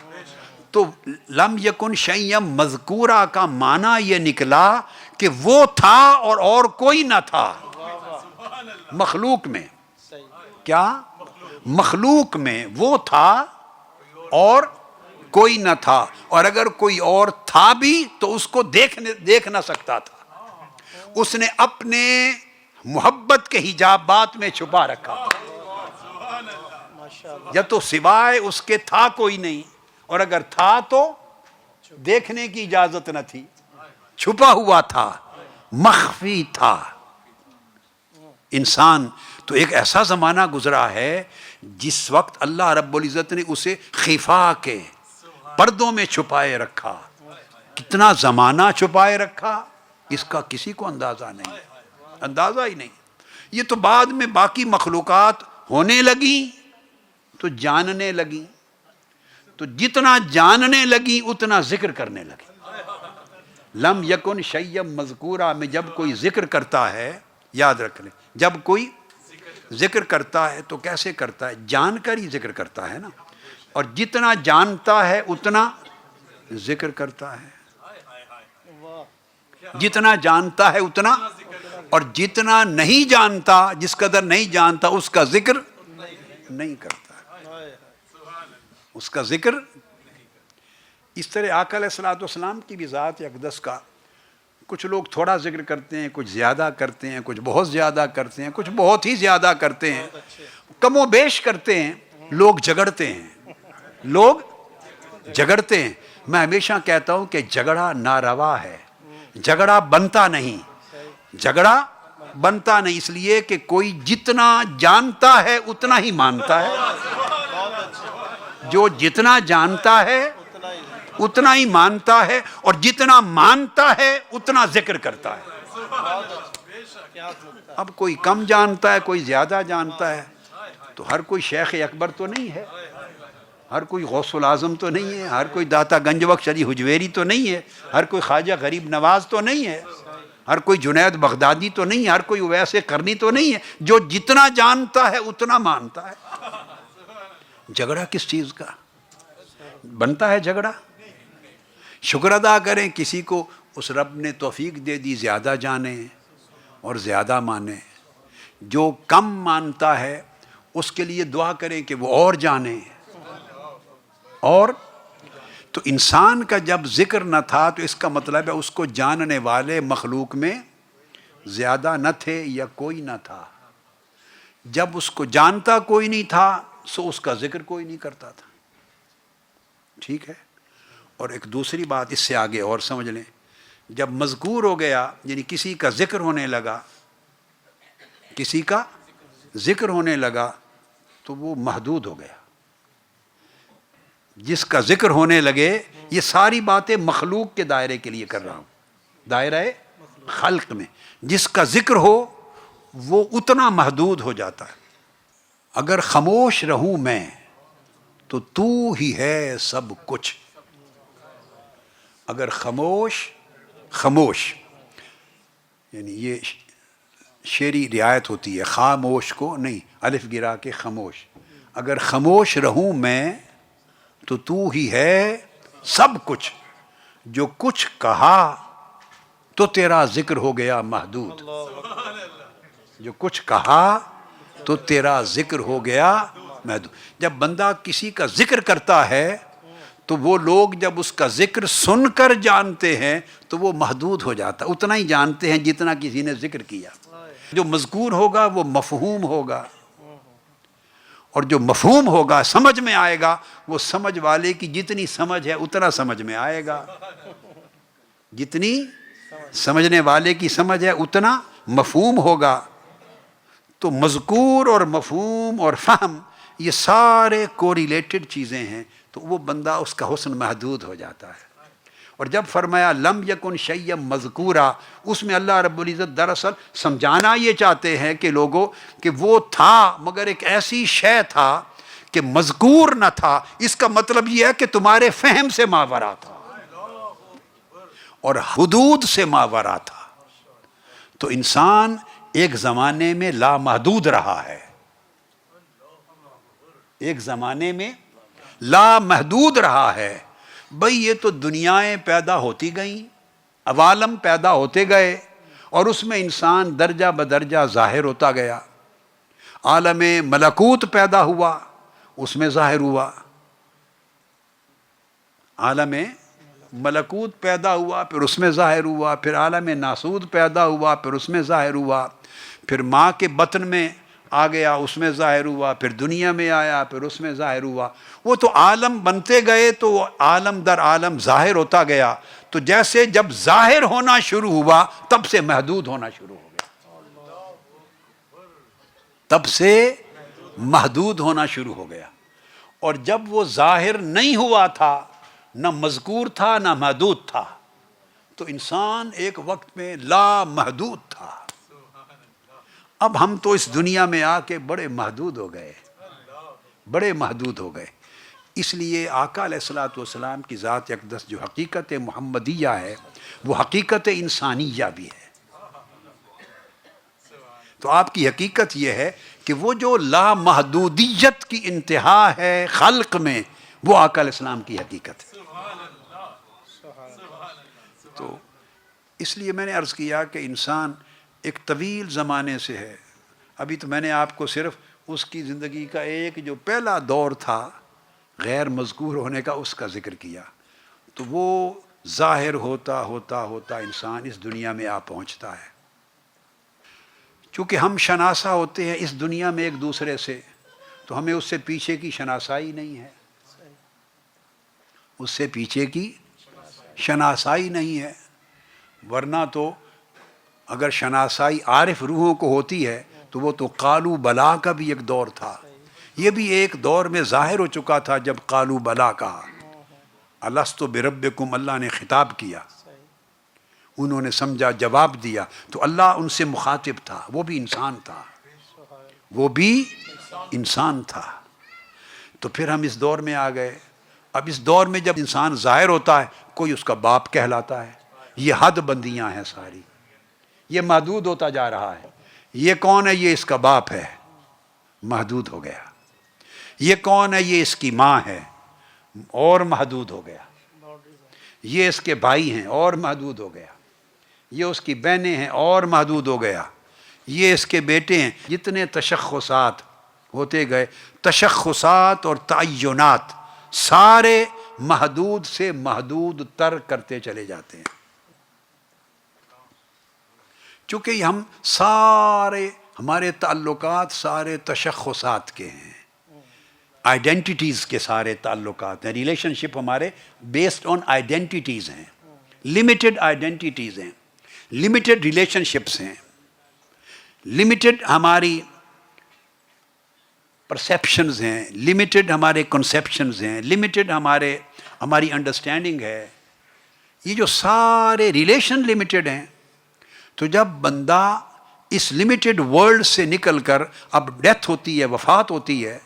تو لم یکن شیئا مذکورا کا معنی یہ نکلا کہ وہ تھا اور کوئی نہ تھا مخلوق میں۔ کیا؟ مخلوق میں وہ تھا اور کوئی نہ تھا، اور اگر کوئی اور تھا بھی تو اس کو دیکھ نہ سکتا تھا، اس نے اپنے محبت کے حجابات میں چھپا رکھا تھا، یا تو سوائے اس کے تھا کوئی نہیں، اور اگر تھا تو دیکھنے کی اجازت نہ تھی، چھپا ہوا تھا، مخفی تھا۔ انسان تو ایک ایسا زمانہ گزرا ہے جس وقت اللہ رب العزت نے اسے خفا کے پردوں میں چھپائے رکھا۔ کتنا زمانہ چھپائے رکھا اس کا کسی کو اندازہ نہیں، اندازہ ہی نہیں۔ یہ تو بعد میں باقی مخلوقات ہونے لگی تو جاننے لگی، تو جتنا جاننے لگی اتنا ذکر کرنے لگی۔ لم یکن شیئا مذکورا میں جب کوئی ذکر کرتا ہے، یاد رکھ لیں، جب کوئی ذکر کرتا ہے تو کیسے کرتا ہے؟ جان کر ہی ذکر کرتا ہے نا، اور جتنا جانتا ہے اتنا ذکر کرتا ہے، جتنا جانتا ہے اتنا، اور جتنا نہیں جانتا، جس قدر نہیں جانتا اس کا ذکر نہیں کرتا، اس کا ذکر۔ اس طرح آقا علیہ الصلوۃ والسلام کی بھی ذات اقدس کا کچھ لوگ تھوڑا ذکر کرتے ہیں، کچھ زیادہ کرتے ہیں، کچھ بہت زیادہ کرتے ہیں، کچھ بہت ہی زیادہ کرتے ہیں، کم و بیش کرتے ہیں، لوگ جھگڑتے ہیں، لوگ جھگڑتے ہیں۔ میں ہمیشہ کہتا ہوں کہ جھگڑا ناروا ہے، جھگڑا بنتا نہیں، جھگڑا بنتا نہیں، اس لیے کہ کوئی جتنا جانتا ہے اتنا ہی مانتا ہے، جو جتنا جانتا ہے اتنا ہی مانتا ہے، اور جتنا مانتا ہے اتنا ذکر کرتا ہے۔ اب کوئی کم جانتا ہے، کوئی زیادہ جانتا ہے، تو ہر کوئی شیخ اکبر تو نہیں ہے، ہر کوئی غوث العظم تو نہیں ہے، ہر کوئی داتا گنج بخش علی حجویری تو نہیں ہے، ہر کوئی خواجہ غریب نواز تو نہیں ہے، ہر کوئی جنید بغدادی تو نہیں ہے، ہر کوئی اویس قرنی تو نہیں ہے۔ جو جتنا جانتا ہے اتنا مانتا ہے۔ جھگڑا کس چیز کا بنتا ہے؟ جھگڑا شکر ادا کریں، کسی کو اس رب نے توفیق دے دی زیادہ جانے اور زیادہ مانے، جو کم مانتا ہے اس کے لیے دعا کریں کہ وہ اور جانے۔ اور تو انسان کا جب ذکر نہ تھا تو اس کا مطلب ہے اس کو جاننے والے مخلوق میں زیادہ نہ تھے یا کوئی نہ تھا۔ جب اس کو جانتا کوئی نہیں تھا سو اس کا ذکر کوئی نہیں کرتا تھا۔ ٹھیک ہے؟ اور ایک دوسری بات اس سے آگے اور سمجھ لیں، جب مذکور ہو گیا یعنی کسی کا ذکر ہونے لگا، کسی کا ذکر ہونے لگا تو وہ محدود ہو گیا۔ جس کا ذکر ہونے لگے، یہ ساری باتیں مخلوق کے دائرے کے لیے کر رہا ہوں، دائرہ خلق میں جس کا ذکر ہو وہ اتنا محدود ہو جاتا ہے۔ اگر خاموش رہوں میں تو تو ہی ہے سب کچھ۔ اگر خاموش یعنی یہ شعری رعایت ہوتی ہے، خاموش کو نہیں الف گرا کے خاموش، اگر خاموش رہوں میں تو ہی ہے سب کچھ، جو کچھ کہا تو تیرا ذکر ہو گیا محدود، جو کچھ کہا تو تیرا ذکر ہو گیا محدود۔ جب بندہ کسی کا ذکر کرتا ہے تو وہ لوگ جب اس کا ذکر سن کر جانتے ہیں تو وہ محدود ہو جاتا، اتنا ہی جانتے ہیں جتنا کسی نے ذکر کیا۔ جو مذکور ہوگا وہ مفہوم ہوگا، اور جو مفہوم ہوگا سمجھ میں آئے گا، وہ سمجھ والے کی جتنی سمجھ ہے اتنا سمجھ میں آئے گا، جتنی سمجھنے والے کی سمجھ ہے اتنا مفہوم ہوگا۔ تو مذکور اور مفہوم اور فہم یہ سارے کوریلیٹڈ چیزیں ہیں، تو وہ بندہ اس کا حسن محدود ہو جاتا ہے۔ اور جب فرمایا لم یکن شیئا مذکورا، اس میں اللہ رب العزت دراصل سمجھانا یہ چاہتے ہیں کہ لوگوں کہ وہ تھا مگر ایک ایسی شے تھا کہ مذکور نہ تھا، اس کا مطلب یہ ہے کہ تمہارے فہم سے ماورا تھا اور حدود سے ماورا تھا۔ تو انسان ایک زمانے میں لامحدود رہا ہے، ایک زمانے میں لامحدود رہا ہے۔ بھئی یہ تو دنیایں پیدا ہوتی گئیں، عوالم پیدا ہوتے گئے، اور اس میں انسان درجہ بدرجہ ظاہر ہوتا گیا۔ عالم ملکوت پیدا ہوا، اس میں ظاہر ہوا، عالم ملکوت پیدا ہوا پھر اس میں ظاہر ہوا، پھر عالم ناسود پیدا ہوا پھر اس میں ظاہر ہوا، پھر ماں کے بطن میں آ گیا اس میں ظاہر ہوا، پھر دنیا میں آیا پھر اس میں ظاہر ہوا۔ وہ تو عالم بنتے گئے تو عالم در عالم ظاہر ہوتا گیا۔ تو جیسے جب ظاہر ہونا شروع ہوا تب سے محدود ہونا شروع ہو گیا، تب سے محدود ہونا شروع ہو گیا۔ اور جب وہ ظاہر نہیں ہوا تھا، نہ مذکور تھا نہ محدود تھا، تو انسان ایک وقت میں لامحدود تھا۔ اب ہم تو اس دنیا میں آ کے بڑے محدود ہو گئے، بڑے محدود ہو گئے. اس لیے آقا علیہ الصلوۃ والسلام کی ذات اقدس جو حقیقت محمدیہ ہے وہ حقیقت انسانیہ بھی ہے. تو آپ کی حقیقت یہ ہے کہ وہ جو لامحدودیت کی انتہا ہے خلق میں، وہ آقا علیہ السلام کی حقیقت ہے. تو اس لیے میں نے عرض کیا کہ انسان ایک طویل زمانے سے ہے. ابھی تو میں نے آپ کو صرف اس کی زندگی کا ایک جو پہلا دور تھا غیر مذکور ہونے کا اس کا ذکر کیا. تو وہ ظاہر ہوتا ہوتا ہوتا انسان اس دنیا میں آ پہنچتا ہے. چونکہ ہم شناسا ہوتے ہیں اس دنیا میں ایک دوسرے سے، تو ہمیں اس سے پیچھے کی شناسائی نہیں ہے، اس سے پیچھے کی شناسائی نہیں ہے. ورنہ تو اگر شناسائی عارف روحوں کو ہوتی ہے تو وہ تو قالو بلا کا بھی ایک دور تھا. یہ بھی ایک دور میں ظاہر ہو چکا تھا جب قالو بلا کہا، الست بربکم، اللہ نے خطاب کیا، انہوں نے سمجھا، جواب دیا، تو اللہ ان سے مخاطب تھا. وہ بھی انسان تھا، وہ بھی انسان تھا. تو پھر ہم اس دور میں آ گئے. اب اس دور میں جب انسان ظاہر ہوتا ہے کوئی اس کا باپ کہلاتا ہے. یہ حد بندیاں ہیں ساری، یہ محدود ہوتا جا رہا ہے. یہ کون ہے؟ یہ اس کا باپ ہے، محدود ہو گیا. یہ کون ہے؟ یہ اس کی ماں ہے، اور محدود ہو گیا. یہ اس کے بھائی ہیں، اور محدود ہو گیا. یہ اس کی بہنیں ہیں، اور محدود ہو گیا. یہ اس کے بیٹے ہیں. جتنے تشخصات ہوتے گئے، تشخصات اور تعینات سارے محدود سے محدود تر کرتے چلے جاتے ہیں. چونکہ ہم سارے، ہمارے تعلقات سارے تشخصات کے ہیں، آئیڈینٹیٹیز کے سارے تعلقات ہیں. ریلیشن شپ ہمارے بیسڈ آن آئیڈینٹیٹیز ہیں، لمیٹڈ آئیڈینٹیٹیز ہیں، لمیٹڈ ریلیشن شپس ہیں، لمیٹڈ ہماری پرسیپشنز ہیں، لمیٹڈ ہمارے کنسیپشنز ہیں، لمیٹڈ ہماری انڈرسٹینڈنگ ہے. یہ جو سارے ریلیشن لمیٹڈ ہیں. تو جب بندہ اس لمیٹڈ ورلڈ سے نکل کر اب ڈیتھ ہوتی ہے، وفات ہوتی ہے،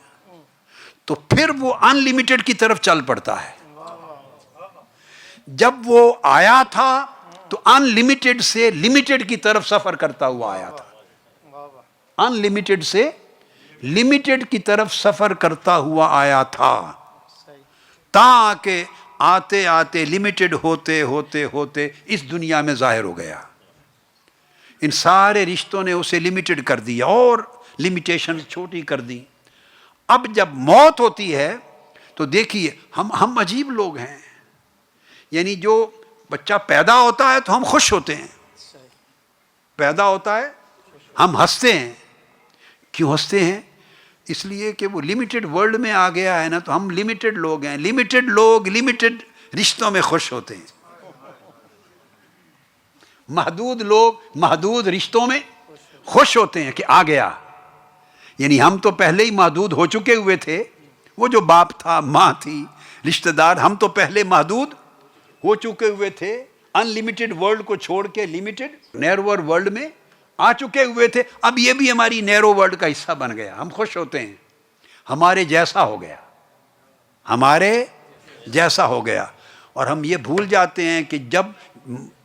تو پھر وہ ان لمیٹڈ کی طرف چل پڑتا ہے. جب وہ آیا تھا تو ان لمیٹڈ سے لمیٹڈ کی طرف سفر کرتا ہوا آیا تھا. ان لمیٹڈ سے لمیٹڈ کی طرف سفر کرتا ہوا آیا تھا، تاکہ آتے آتے لمیٹڈ ہوتے ہوتے ہوتے اس دنیا میں ظاہر ہو گیا. ان سارے رشتوں نے اسے لمیٹڈ کر دیا اور لمیٹیشن چھوٹی کر دی. اب جب موت ہوتی ہے تو دیکھیے ہم عجیب لوگ ہیں. یعنی جو بچہ پیدا ہوتا ہے تو ہم خوش ہوتے ہیں، پیدا ہوتا ہے ہم ہنستے ہیں. کیوں ہنستے ہیں؟ اس لیے کہ وہ لمیٹڈ ورلڈ میں آ گیا ہے نا. تو ہم لمیٹڈ لوگ ہیں. لمیٹڈ لوگ لمیٹڈ رشتوں میں خوش ہوتے ہیں. محدود لوگ محدود رشتوں میں خوش ہوتے ہیں کہ آ گیا. یعنی ہم تو پہلے ہی محدود ہو چکے ہوئے تھے. وہ جو باپ تھا، ماں تھی، رشتہ دار، ہم تو پہلے محدود ہو چکے ہوئے تھے. ان لمیٹڈ ورلڈ کو چھوڑ کے لمیٹڈ نیروور ورلڈ میں آ چکے ہوئے تھے. اب یہ بھی ہماری نیرو ورلڈ کا حصہ بن گیا. ہم خوش ہوتے ہیں، ہمارے جیسا ہو گیا، ہمارے جیسا ہو گیا. اور ہم یہ بھول جاتے ہیں کہ جب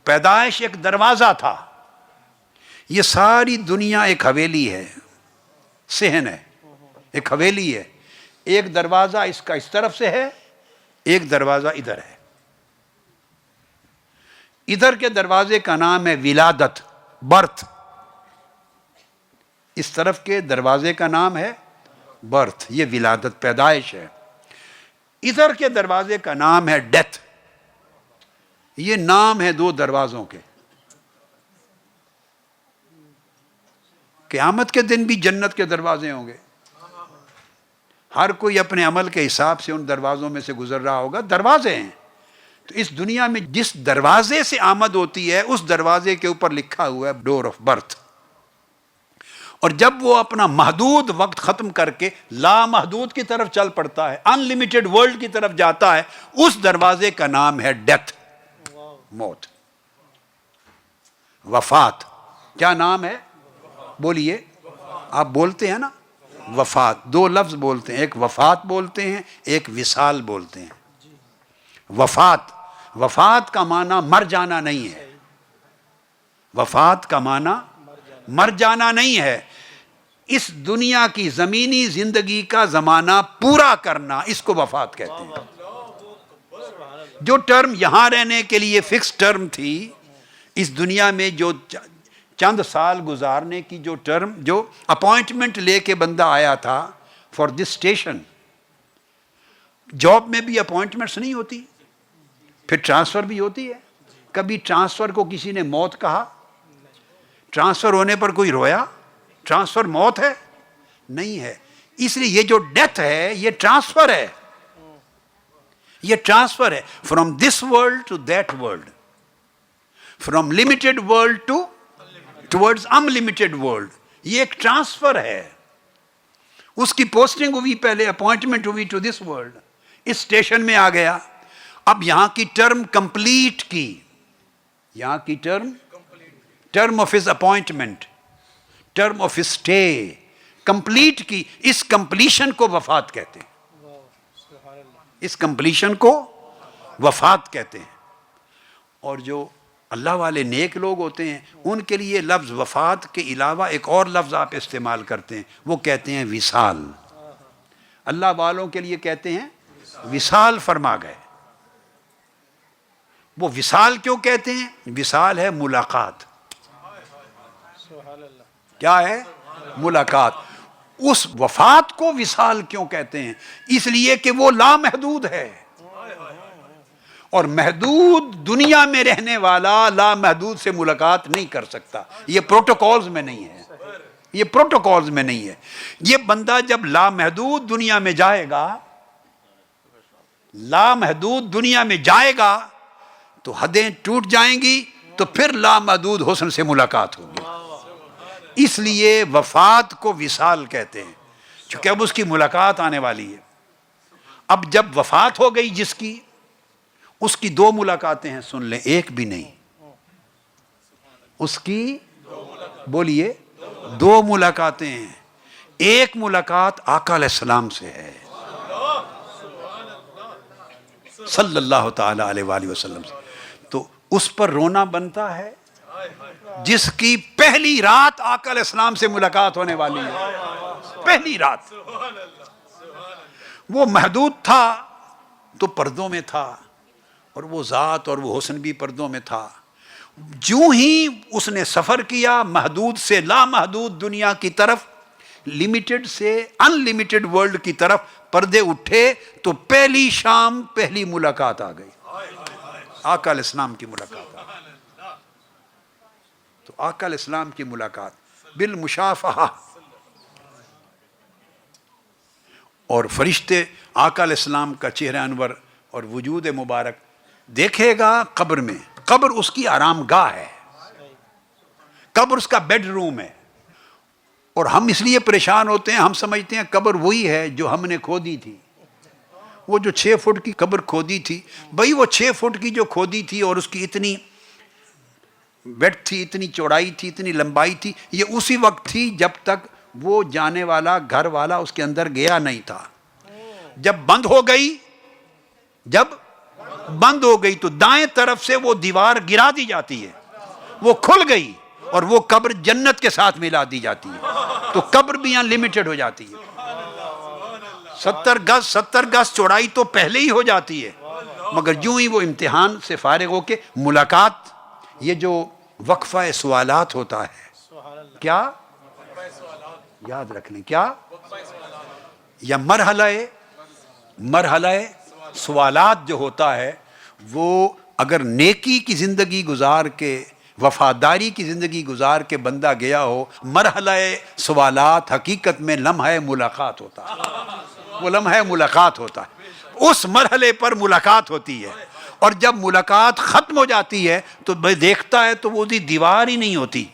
پیدائش ایک دروازہ تھا، یہ ساری دنیا ایک حویلی ہے، صحن ہے، ایک حویلی ہے. ایک دروازہ اس کا اس طرف سے ہے، ایک دروازہ ادھر ہے. ادھر کے دروازے کا نام ہے ولادت، برتھ. اس طرف کے دروازے کا نام ہے برتھ، یہ ولادت، پیدائش ہے. ادھر کے دروازے کا نام ہے ڈیتھ. یہ نام ہے دو دروازوں کے. قیامت کے دن بھی جنت کے دروازے ہوں گے. ہر کوئی اپنے عمل کے حساب سے ان دروازوں میں سے گزر رہا ہوگا. دروازے ہیں. تو اس دنیا میں جس دروازے سے آمد ہوتی ہے اس دروازے کے اوپر لکھا ہوا ہے ڈور آف برتھ. اور جب وہ اپنا محدود وقت ختم کر کے لامحدود کی طرف چل پڑتا ہے، ان لمیٹڈ ورلڈ کی طرف جاتا ہے، اس دروازے کا نام ہے ڈیتھ، موت، وفات. کیا نام ہے؟ بولیے. آپ بولتے ہیں نا وفات، دو لفظ بولتے ہیں، ایک وفات بولتے ہیں، ایک وصال بولتے ہیں۔ وفات، وفات کا معنی مر جانا نہیں ہے، وفات کا معنی مر جانا نہیں ہے، اس دنیا کی زمینی زندگی کا زمانہ پورا کرنا، اس کو وفات کہتے ہیں۔ جو ٹرم یہاں رہنے کے لیے فکس ٹرم تھی، اس دنیا میں جو چند سال گزارنے کی جو ٹرم، جو اپوائنٹمنٹ لے کے بندہ آیا تھا فار دس اسٹیشن، جاب میں بھی اپوائنٹمنٹس نہیں ہوتی، پھر ٹرانسفر بھی ہوتی ہے۔ کبھی ٹرانسفر کو کسی نے موت کہا؟ ٹرانسفر ہونے پر کوئی رویا؟ ٹرانسفر موت ہے؟ نہیں ہے۔ اس لیے یہ جو ڈیتھ ہے یہ ٹرانسفر ہے، یہ ٹرانسفر ہے، from this world to that world, from limited world to towards unlimited world, یہ ایک ٹرانسفر ہے۔ اس کی پوسٹنگ ہوئی، پہلے اپوائنٹمنٹ ہوئی ٹو دس ورلڈ، اس اسٹیشن میں آ گیا، اب یہاں کی ٹرم کمپلیٹ کی، یہاں کی term of his appointment, term of his stay complete کی، اس کمپلیشن کو وفات کہتے ہیں، اس کمپلیشن کو وفات کہتے ہیں۔ اور جو اللہ والے نیک لوگ ہوتے ہیں ان کے لیے لفظ وفات کے علاوہ ایک اور لفظ آپ استعمال کرتے ہیں، وہ کہتے ہیں وصال۔ اللہ والوں کے لیے کہتے ہیں وصال فرما گئے۔ وہ وصال کیوں کہتے ہیں؟ وصال ہے ملاقات۔ کیا ہے؟ ملاقات۔ اس وفات کو وصال کیوں کہتے ہیں؟ اس لیے کہ وہ لامحدود ہے، اور محدود دنیا میں رہنے والا لامحدود سے ملاقات نہیں کر سکتا، یہ پروٹوکولز میں نہیں ہے، یہ پروٹوکولز میں نہیں ہے۔ یہ بندہ جب لامحدود دنیا میں جائے گا، لامحدود دنیا میں جائے گا تو حدیں ٹوٹ جائیں گی، تو پھر لامحدود حسن سے ملاقات ہوگی۔ اس لیے وفات کو وصال کہتے ہیں، چونکہ اب اس کی ملاقات آنے والی ہے۔ اب جب وفات ہو گئی جس کی، اس کی دو ملاقاتیں ہیں، سن لیں، ایک بھی نہیں، اس کی بولیے دو ملاقاتیں ہیں۔ ایک ملاقات آقا علیہ السلام سے ہے صلی اللہ تعالی علیہ وآلہ وسلم سے، تو اس پر رونا بنتا ہے جس کی پہلی رات آقا علیہ السلام سے ملاقات ہونے والی ہے، پہلی رات۔ وہ محدود تھا تو پردوں میں تھا، اور وہ ذات اور وہ حسن بھی پردوں میں تھا۔ جو ہی اس نے سفر کیا محدود سے لامحدود دنیا کی طرف، لمیٹڈ سے انلمیٹڈ ورلڈ کی طرف، پردے اٹھے تو پہلی شام پہلی ملاقات آ گئی، آقا علیہ السلام کی ملاقات آ گئی۔ تو آقا علیہ السلام کی ملاقات بالمشافہہ، اور فرشتے آقا علیہ السلام کا چہرہ انور اور وجود مبارک دیکھے گا قبر میں۔ قبر اس کی آرام گاہ ہے، قبر اس کا بیڈ روم ہے۔ اور ہم اس لیے پریشان ہوتے ہیں، ہم سمجھتے ہیں قبر وہی ہے جو ہم نے کھودی تھی، وہ جو 6 فٹ کی قبر کھودی تھی، بھئی وہ 6 فٹ کی جو کھودی تھی اور اس کی اتنی بیڈ تھی، اتنی چوڑائی تھی، اتنی لمبائی تھی، یہ اسی وقت تھی جب تک وہ جانے والا گھر والا اس کے اندر گیا نہیں تھا۔ جب بند ہو گئی، جب بند ہو گئی تو دائیں طرف سے وہ دیوار گرا دی جاتی ہے، وہ کھل گئی اور وہ قبر جنت کے ساتھ ملا دی جاتی ہے، تو قبر بھی یہاں لمیٹڈ ہو جاتی ہے۔ 70 گز چوڑائی تو پہلے ہی ہو جاتی ہے، مگر جو ہی وہ امتحان سے فارغ ہو کے ملاقات، یہ جو وقفہ سوالات ہوتا ہے، کیا یاد رکھ لیں، کیا یا مرحلہ سوالات جو ہوتا ہے، وہ اگر نیکی کی زندگی گزار کے، وفاداری کی زندگی گزار کے بندہ گیا ہو، مرحلہ سوالات حقیقت میں لمحہ ملاقات ہوتا ہے، وہ لمحہ ملاقات ہوتا ہے، اس مرحلے پر ملاقات ہوتی ہے۔ اور جب ملاقات ختم ہو جاتی ہے تو دیکھتا ہے تو وہ دیوار ہی نہیں ہوتی،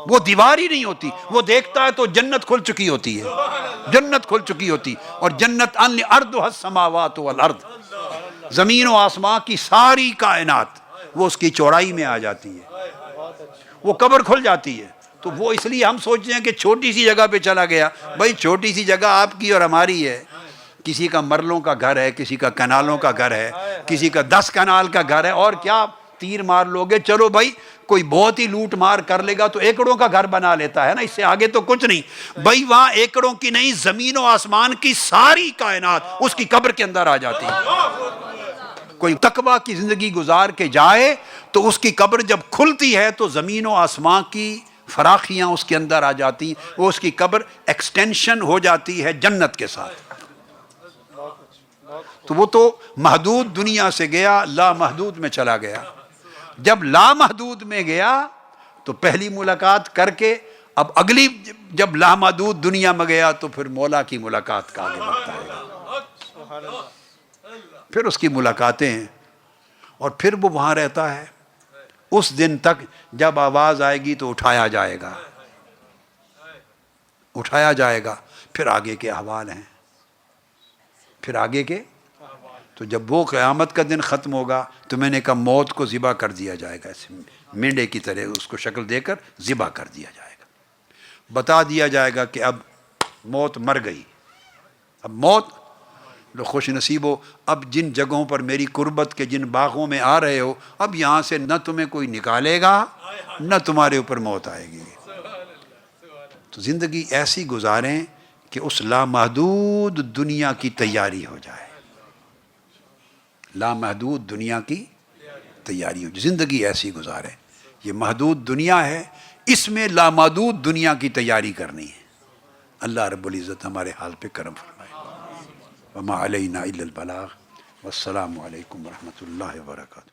وہ دیوار ہی نہیں ہوتی، وہ دیکھتا ہے تو جنت کھل چکی ہوتی ہے، جنت کھل چکی ہوتی، اور جنت ارضها السماوات والارض، زمین و آسمان کی ساری کائنات وہ اس کی چوڑائی میں آ جاتی ہے، وہ قبر کھل جاتی ہے۔ تو وہ اس لیے ہم سوچتے ہیں کہ چھوٹی سی جگہ پہ چلا گیا. بھائی چھوٹی سی جگہ آپ کی اور ہماری ہے. کسی کا مرلوں کا گھر ہے, کسی کا کنالوں کا گھر ہے, کسی کا 10 کنال کا گھر ہے, اور کیا تیر مار لوگے. چلو بھائی کوئی بہت ہی لوٹ مار کر لے گا تو ایکڑوں کا گھر بنا لیتا ہے نا, اس سے آگے تو کچھ نہیں. بھائی وہاں ایکڑوں کی نہیں, زمین و آسمان کی ساری کائنات اس کی قبر کے اندر آ جاتی ہے. کوئی تقویٰ کی زندگی گزار کے جائے تو اس کی قبر جب کھلتی ہے تو زمین و آسمان کی فراخیاں اس کے اندر آ جاتی, وہ اس کی قبر ایکسٹینشن ہو جاتی ہے جنت کے ساتھ. تو وہ تو محدود دنیا سے گیا, لامحدود میں چلا گیا. جب لامحدود میں گیا تو پہلی ملاقات کر کے اب اگلی, جب لامحدود دنیا میں گیا تو پھر مولا کی ملاقات کا آگے وقت آئے گا, پھر اس کی ملاقاتیں ہیں, اور پھر وہ وہاں رہتا ہے اس دن تک جب آواز آئے گی تو اٹھایا جائے گا, اٹھایا جائے گا. پھر آگے کے احوال ہیں, پھر آگے کے. تو جب وہ قیامت کا دن ختم ہوگا تو میں نے کہا موت کو ذبح کر دیا جائے گا, ایسے مینڈے کی طرح اس کو شکل دے کر ذبح کر دیا جائے گا. بتا دیا جائے گا کہ اب موت مر گئی, اب موت. لو خوش نصیب ہو, اب جن جگہوں پر میری قربت کے جن باغوں میں آ رہے ہو, اب یہاں سے نہ تمہیں کوئی نکالے گا نہ تمہارے اوپر موت آئے گی. تو زندگی ایسی گزاریں کہ اس لامحدود دنیا کی تیاری ہو جائے, لامحدود دنیا کی تیاری ہو جائے. زندگی ایسی گزارے. یہ محدود دنیا ہے, اس میں لامحدود دنیا کی تیاری کرنی ہے. اللہ رب العزت ہمارے حال پہ کرم فرمائے. وما علینا الا البلاغ. والسلام علیکم ورحمۃ اللہ وبرکاتہ.